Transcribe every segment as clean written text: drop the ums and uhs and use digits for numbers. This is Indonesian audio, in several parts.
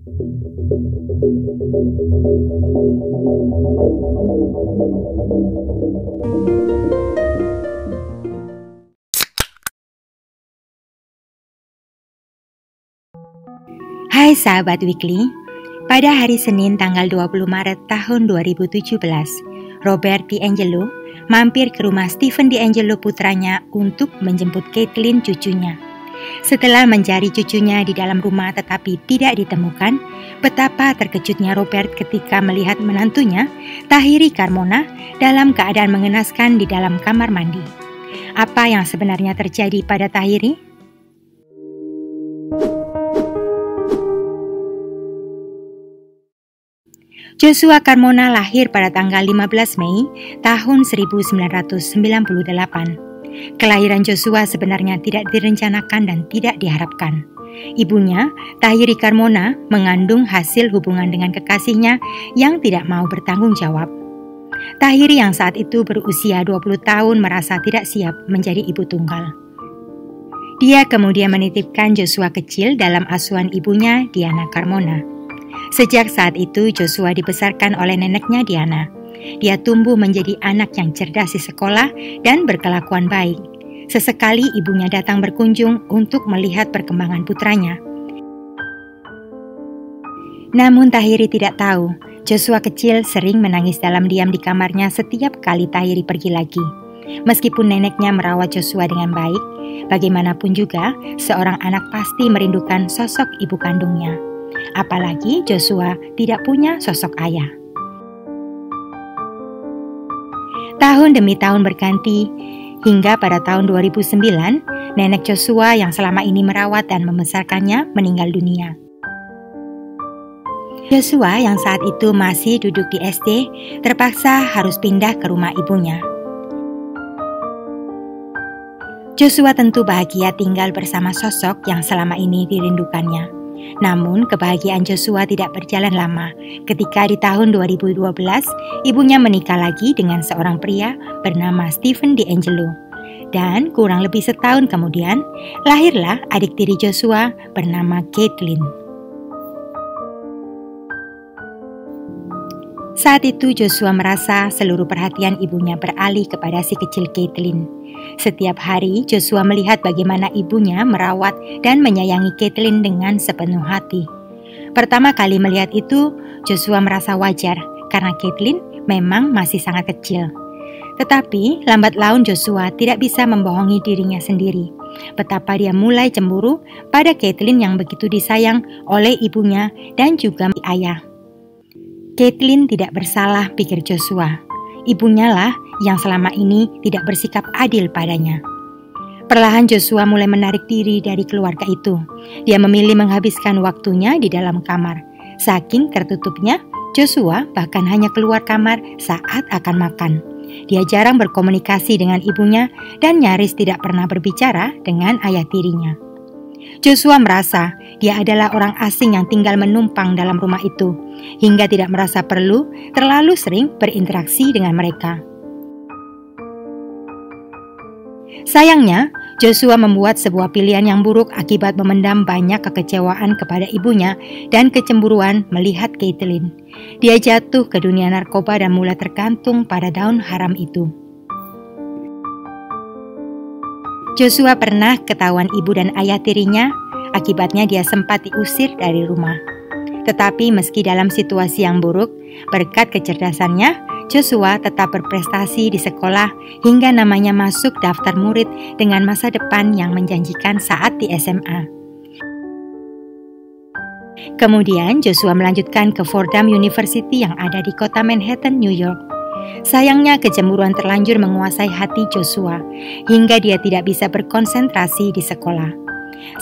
Hai sahabat Weekly, pada hari Senin tanggal 20 Maret tahun 2017, Robert DiAngelo mampir ke rumah Stephen DiAngelo putranya untuk menjemput Caitlin cucunya. Setelah mencari cucunya di dalam rumah tetapi tidak ditemukan, betapa terkejutnya Robert ketika melihat menantunya, Tahiri Carmona, dalam keadaan mengenaskan di dalam kamar mandi. Apa yang sebenarnya terjadi pada Tahiri? Joshua Carmona lahir pada tanggal 15 Mei tahun 1998. Kelahiran Joshua sebenarnya tidak direncanakan dan tidak diharapkan. Ibunya, Tahiri Carmona, mengandung hasil hubungan dengan kekasihnya yang tidak mau bertanggung jawab. Tahiri yang saat itu berusia 20 tahun merasa tidak siap menjadi ibu tunggal. Dia kemudian menitipkan Joshua kecil dalam asuhan ibunya, Diana Carmona. Sejak saat itu Joshua dibesarkan oleh neneknya Diana. Dia tumbuh menjadi anak yang cerdas di sekolah dan berkelakuan baik. Sesekali ibunya datang berkunjung untuk melihat perkembangan putranya. Namun Tahiri tidak tahu, Joshua kecil sering menangis dalam diam di kamarnya setiap kali Tahiri pergi lagi. Meskipun neneknya merawat Joshua dengan baik, bagaimanapun juga seorang anak pasti merindukan sosok ibu kandungnya. Apalagi Joshua tidak punya sosok ayah. Tahun demi tahun berganti, hingga pada tahun 2009, nenek Joshua yang selama ini merawat dan membesarkannya meninggal dunia. Joshua yang saat itu masih duduk di SD, terpaksa harus pindah ke rumah ibunya. Joshua tentu bahagia tinggal bersama sosok yang selama ini dirindukannya. Namun kebahagiaan Joshua tidak berjalan lama ketika di tahun 2012 ibunya menikah lagi dengan seorang pria bernama Stephen DiAngelo. Dan kurang lebih setahun kemudian lahirlah adik tiri Joshua bernama Caitlin. Saat itu Joshua merasa seluruh perhatian ibunya beralih kepada si kecil Caitlin. Setiap hari Joshua melihat bagaimana ibunya merawat dan menyayangi Caitlin dengan sepenuh hati. Pertama kali melihat itu, Joshua merasa wajar karena Caitlin memang masih sangat kecil. Tetapi lambat laun Joshua tidak bisa membohongi dirinya sendiri. Betapa dia mulai cemburu pada Caitlin yang begitu disayang oleh ibunya dan juga ayah. Caitlin tidak bersalah, pikir Joshua. Ibunya lah yang selama ini tidak bersikap adil padanya. Perlahan Joshua mulai menarik diri dari keluarga itu. Dia memilih menghabiskan waktunya di dalam kamar. Saking tertutupnya, Joshua bahkan hanya keluar kamar saat akan makan. Dia jarang berkomunikasi dengan ibunya dan nyaris tidak pernah berbicara dengan ayah tirinya. Joshua merasa dia adalah orang asing yang tinggal menumpang dalam rumah itu, hingga tidak merasa perlu terlalu sering berinteraksi dengan mereka. Sayangnya, Joshua membuat sebuah pilihan yang buruk akibat memendam banyak kekecewaan kepada ibunya dan kecemburuan melihat Caitlin. Dia jatuh ke dunia narkoba dan mulai tergantung pada daun haram itu. Joshua pernah ketahuan ibu dan ayah tirinya, akibatnya dia sempat diusir dari rumah. Tetapi meski dalam situasi yang buruk, berkat kecerdasannya, Joshua tetap berprestasi di sekolah hingga namanya masuk daftar murid dengan masa depan yang menjanjikan saat di SMA. Kemudian Joshua melanjutkan ke Fordham University yang ada di kota Manhattan, New York. Sayangnya kecemburuan terlanjur menguasai hati Joshua hingga dia tidak bisa berkonsentrasi di sekolah.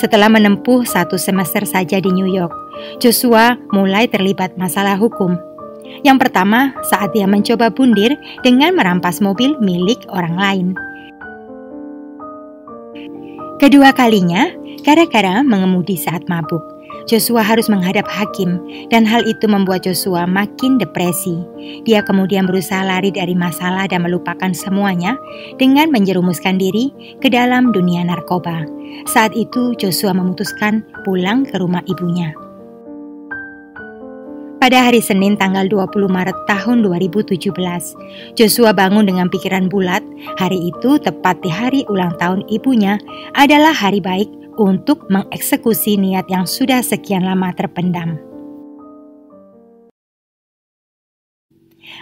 Setelah menempuh 1 semester saja di New York, Joshua mulai terlibat masalah hukum. Yang pertama, saat dia mencoba bundir dengan merampas mobil milik orang lain. Kedua kalinya, gara-gara mengemudi saat mabuk. Joshua harus menghadap hakim dan hal itu membuat Joshua makin depresi. Dia kemudian berusaha lari dari masalah dan melupakan semuanya dengan menjerumuskan diri ke dalam dunia narkoba. Saat itu Joshua memutuskan pulang ke rumah ibunya. Pada hari Senin tanggal 20 Maret tahun 2017, Joshua bangun dengan pikiran bulat. Hari itu tepat di hari ulang tahun ibunya adalah hari baik untuk mengeksekusi niat yang sudah sekian lama terpendam.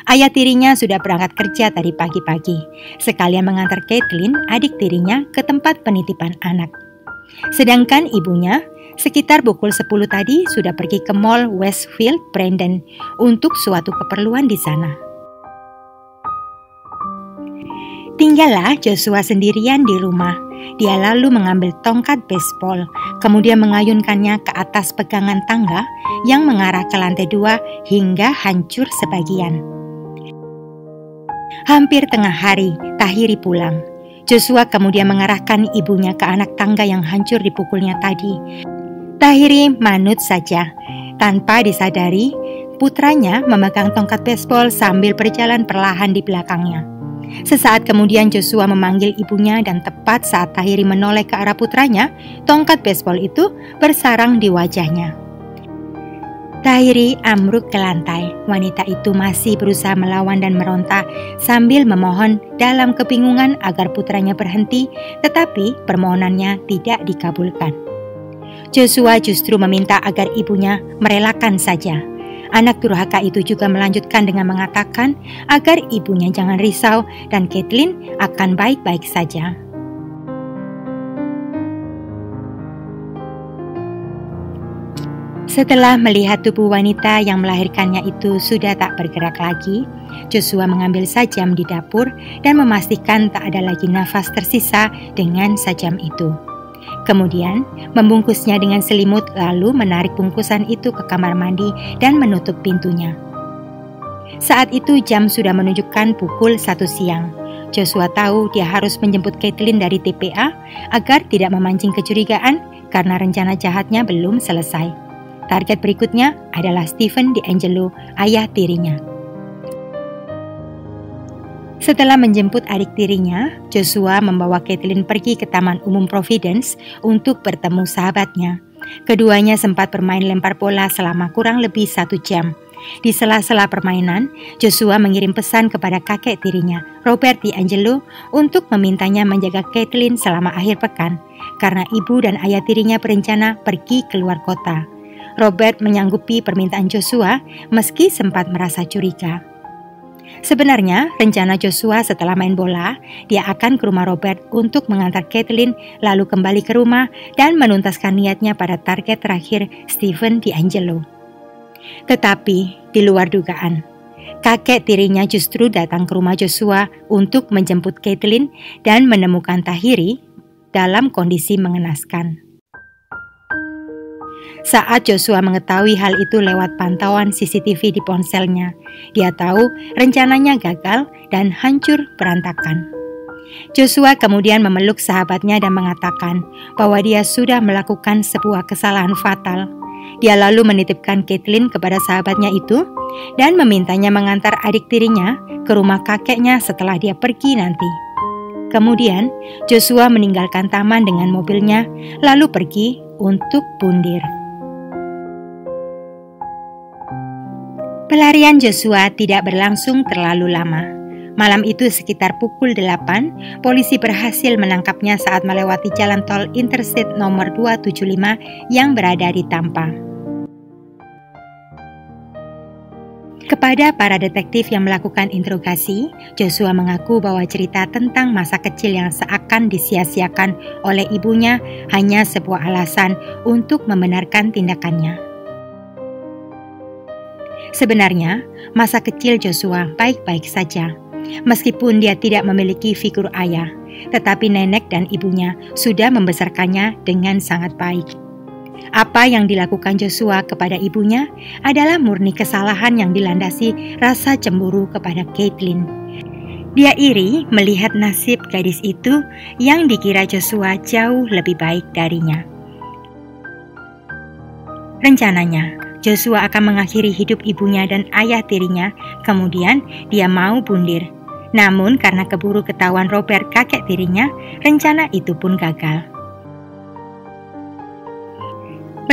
Ayah tirinya sudah berangkat kerja tadi pagi-pagi, sekalian mengantar Caitlin, adik tirinya, ke tempat penitipan anak. Sedangkan ibunya sekitar pukul 10 tadi sudah pergi ke Mall Westfield Brandon untuk suatu keperluan di sana. Tinggallah Joshua sendirian di rumah. Dia lalu mengambil tongkat baseball, kemudian mengayunkannya ke atas pegangan tangga yang mengarah ke lantai 2 hingga hancur sebagian. Hampir tengah hari, Tahiri pulang. Joshua kemudian mengarahkan ibunya ke anak tangga yang hancur dipukulnya tadi. Tahiri manut saja. Tanpa disadari, putranya memegang tongkat baseball sambil berjalan perlahan di belakangnya. Sesaat kemudian Joshua memanggil ibunya dan tepat saat Tahiri menoleh ke arah putranya, tongkat baseball itu bersarang di wajahnya. Tahiri ambruk ke lantai. Wanita itu masih berusaha melawan dan meronta sambil memohon dalam kebingungan agar putranya berhenti, tetapi permohonannya tidak dikabulkan. Joshua justru meminta agar ibunya merelakan saja. Anak durhaka itu juga melanjutkan dengan mengatakan agar ibunya jangan risau dan Caitlin akan baik-baik saja. Setelah melihat tubuh wanita yang melahirkannya itu sudah tak bergerak lagi, Joshua mengambil sajam di dapur dan memastikan tak ada lagi nafas tersisa dengan sajam itu. Kemudian membungkusnya dengan selimut lalu menarik bungkusan itu ke kamar mandi dan menutup pintunya. Saat itu jam sudah menunjukkan pukul 1 siang. Joshua tahu dia harus menjemput Caitlin dari TPA agar tidak memancing kecurigaan karena rencana jahatnya belum selesai. Target berikutnya adalah Stephen DeAngelo, ayah tirinya. Setelah menjemput adik tirinya, Joshua membawa Caitlin pergi ke Taman Umum Providence untuk bertemu sahabatnya. Keduanya sempat bermain lempar bola selama kurang lebih 1 jam. Di sela-sela permainan, Joshua mengirim pesan kepada kakek tirinya, Robert DeAngelo, untuk memintanya menjaga Caitlin selama akhir pekan, karena ibu dan ayah tirinya berencana pergi keluar kota. Robert menyanggupi permintaan Joshua meski sempat merasa curiga. Sebenarnya, rencana Joshua setelah main bola, dia akan ke rumah Robert untuk mengantar Caitlin lalu kembali ke rumah dan menuntaskan niatnya pada target terakhir Stephen DeAngelo. Tetapi, di luar dugaan, kakek tirinya justru datang ke rumah Joshua untuk menjemput Caitlin dan menemukan Tahiri dalam kondisi mengenaskan. Saat Joshua mengetahui hal itu lewat pantauan CCTV di ponselnya, dia tahu rencananya gagal dan hancur berantakan. Joshua kemudian memeluk sahabatnya dan mengatakan bahwa dia sudah melakukan sebuah kesalahan fatal. Dia lalu menitipkan Caitlin kepada sahabatnya itu dan memintanya mengantar adik tirinya ke rumah kakeknya setelah dia pergi nanti. Kemudian, Joshua meninggalkan taman dengan mobilnya lalu pergi untuk bundir. Pelarian Joshua tidak berlangsung terlalu lama. Malam itu sekitar pukul 8, polisi berhasil menangkapnya saat melewati jalan tol Interstate nomor 275 yang berada di Tampa. Kepada para detektif yang melakukan interogasi, Joshua mengaku bahwa cerita tentang masa kecil yang seakan disia-siakan oleh ibunya hanya sebuah alasan untuk membenarkan tindakannya. Sebenarnya, masa kecil Joshua baik-baik saja. Meskipun dia tidak memiliki figur ayah, tetapi nenek dan ibunya sudah membesarkannya dengan sangat baik. Apa yang dilakukan Joshua kepada ibunya adalah murni kesalahan yang dilandasi rasa cemburu kepada Caitlin. Dia iri melihat nasib gadis itu yang dikira Joshua jauh lebih baik darinya. Rencananya, Joshua akan mengakhiri hidup ibunya dan ayah tirinya, kemudian dia mau bundir. Namun karena keburu ketahuan Robert kakek tirinya, rencana itu pun gagal.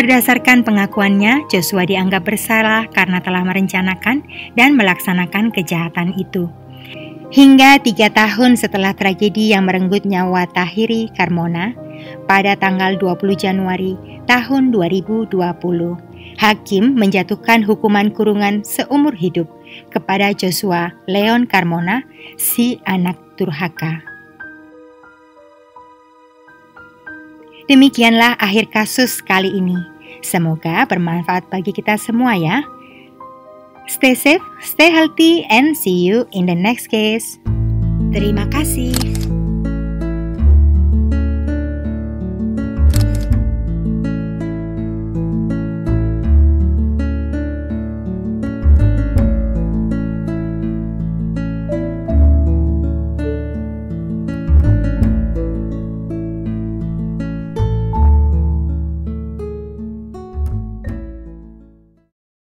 Berdasarkan pengakuannya, Joshua dianggap bersalah karena telah merencanakan dan melaksanakan kejahatan itu. Hingga 3 tahun setelah tragedi yang merenggut nyawa Tahiri Carmona, pada tanggal 20 Januari tahun 2020, hakim menjatuhkan hukuman kurungan seumur hidup kepada Joshua Leon Carmona, si anak durhaka. Demikianlah akhir kasus kali ini. Semoga bermanfaat bagi kita semua ya. Stay safe, stay healthy, and see you in the next case. Terima kasih.